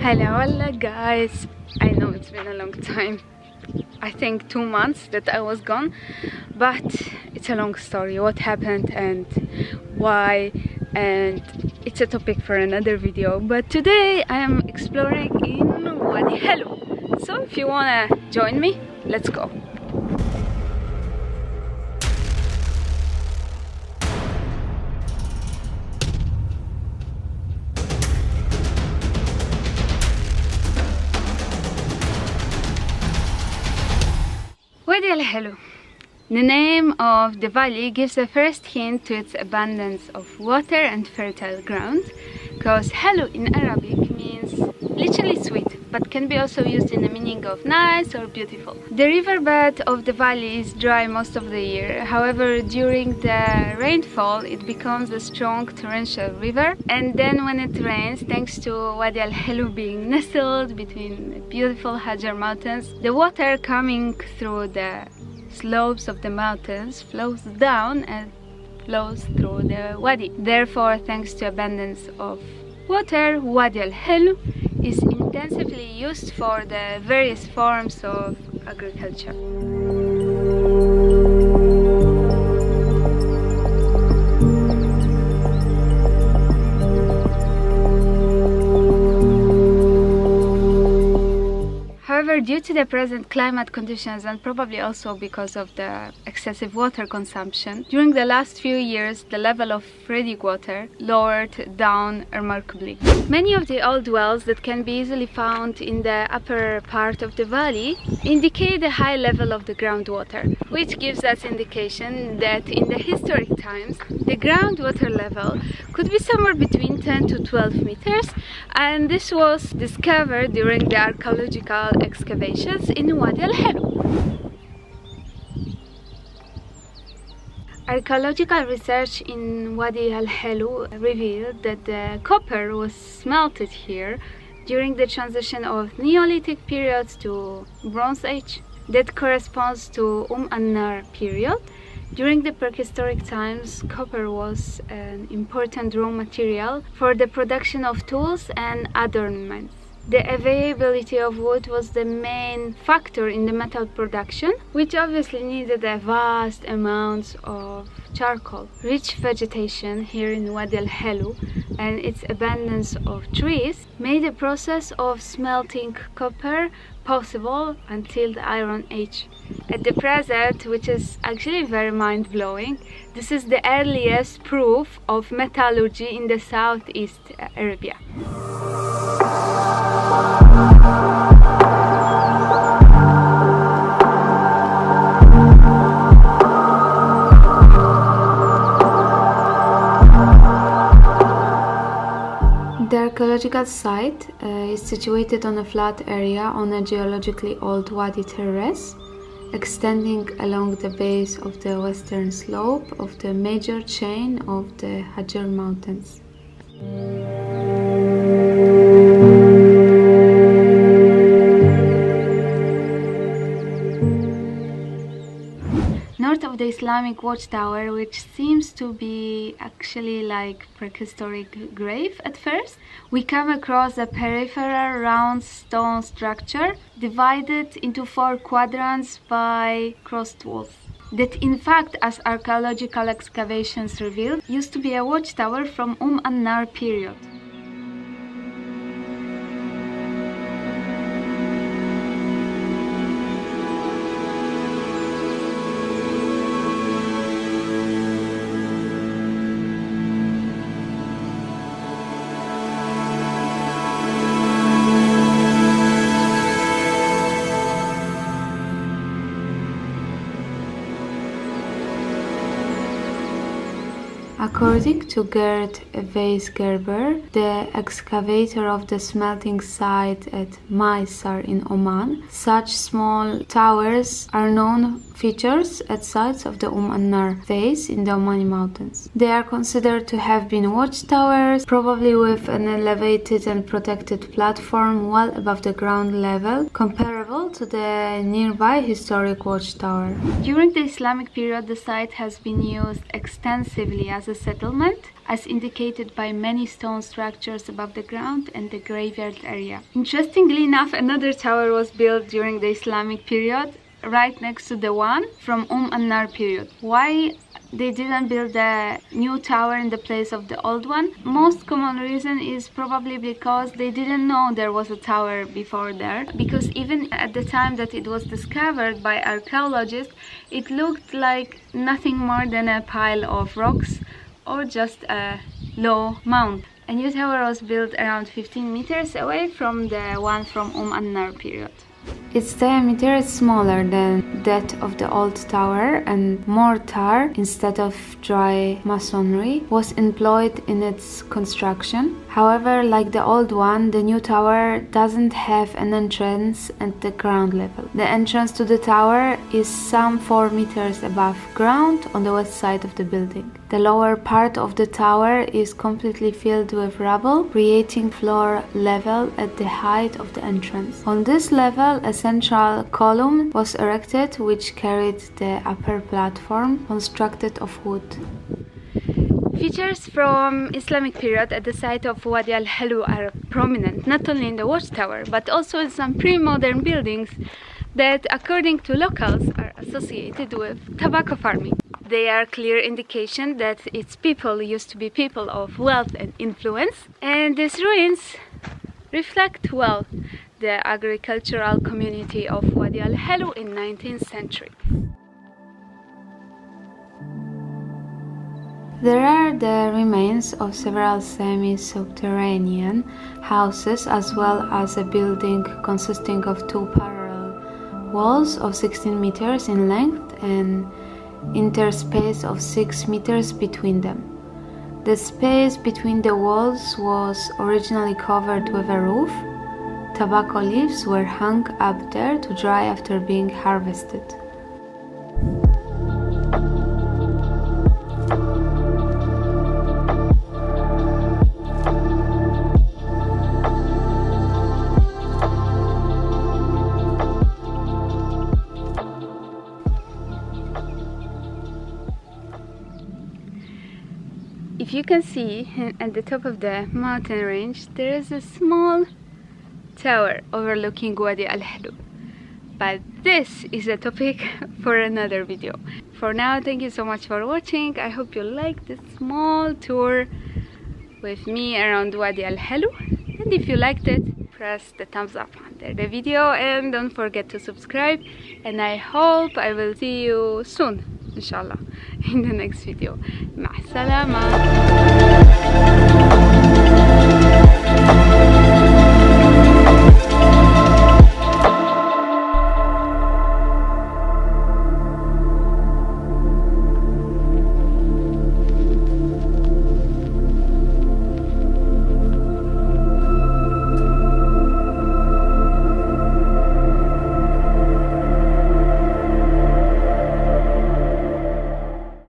Hello guys, I know it's been a long time. I think 2 months that I was gone, but it's a long story what happened and why, and it's a topic for another video. But today I am exploring in Wadi Al Helo, so if you wanna join me, let's go. Wadi Al Helo. The name of the valley gives a first hint to its abundance of water and fertile ground, because Helo in Arabic means literally sweet, but can be also used in the meaning of nice or beautiful. The riverbed of the valley is dry most of the year. However, during the rainfall it becomes a strong torrential river, and then when it rains, thanks to Wadi Al Helo being nestled between the beautiful Hajar mountains, the water coming through the slopes of the mountains flows down and flows through the wadi. Therefore, thanks to abundance of water, Wadi Al Helo is intensively used for the various forms of agriculture. However, due to the present climate conditions and probably also because of the excessive water consumption, during the last few years the level of drinking water lowered down remarkably. Many of the old wells that can be easily found in the upper part of the valley indicate the high level of the groundwater, which gives us indication that in the historic times the groundwater level could be somewhere between 10 to 12 meters, and this was discovered during the archaeological excavations in Wadi Al Helo. Archaeological research in Wadi Al Helo revealed that the copper was smelted here during the transition of Neolithic Period to Bronze Age. That corresponds to An Nar period. During the prehistoric times, copper was an important raw material for the production of tools and adornments. The availability of wood was the main factor in the metal production, which obviously needed a vast amount of charcoal. Rich vegetation here in Wadi Al Helo and its abundance of trees made the process of smelting copper possible until the Iron Age. At the present, which is actually very mind-blowing, this is the earliest proof of metallurgy in the Southeast Arabia. The archaeological site is situated on a flat area on a geologically old wadi terrace, extending along the base of the western slope of the major chain of the Hajar mountains. North of the Islamic watchtower, which seems to be actually like prehistoric grave at first, we come across a peripheral round stone structure divided into 4 quadrants by crossed walls. That in fact, as archaeological excavations revealed, used to be a watchtower from An Nar period. According to Gerd Weisgerber, the excavator of the smelting site at Mysar in Oman, such small towers are known features at sites of the An Nar face in the Omani mountains. They are considered to have been watchtowers, probably with an elevated and protected platform well above the ground level, comparable to the nearby historic watchtower. During the Islamic period, the site has been used extensively as a settlement, as indicated by many stone structures above the ground and the graveyard area. Interestingly enough, another tower was built during the Islamic period, right next to the one from An Nar period. Why they didn't build a new tower in the place of the old one? Most common reason is probably because they didn't know there was a tower before there, because even at the time that it was discovered by archaeologists, it looked like nothing more than a pile of rocks or just a low mound. A new tower was built around 15 meters away from the one from An Nar period. Its diameter is smaller than that of the old tower, and mortar instead of dry masonry was employed in its construction. However, like the old one, the new tower doesn't have an entrance at the ground level. The entrance to the tower is some 4 meters above ground on the west side of the building. The lower part of the tower is completely filled with rubble, creating floor level at the height of the entrance. On this level, a central column was erected which carried the upper platform constructed of wood. Features from Islamic period at the site of Wadi Al Helo are prominent, not only in the watchtower but also in some pre-modern buildings that, according to locals, are associated with tobacco farming. They are clear indication that its people used to be people of wealth and influence, and these ruins reflect well the agricultural community of Wadi Al Helo in 19th century. There are the remains of several semi-subterranean houses, as well as a building consisting of 2 parallel walls of 16 meters in length and interspace of 6 meters between them. The space between the walls was originally covered with a roof. Tobacco leaves were hung up there to dry after being harvested. If you can see, at the top of the mountain range there is a small tower overlooking Wadi Al Helo. But this is a topic for another video. For now, thank you so much for watching. I hope you liked this small tour with me around Wadi Al Helo. And if you liked it, press the thumbs up under the video and don't forget to subscribe. And I hope I will see you soon, inshallah, in the next video. مع السلامة.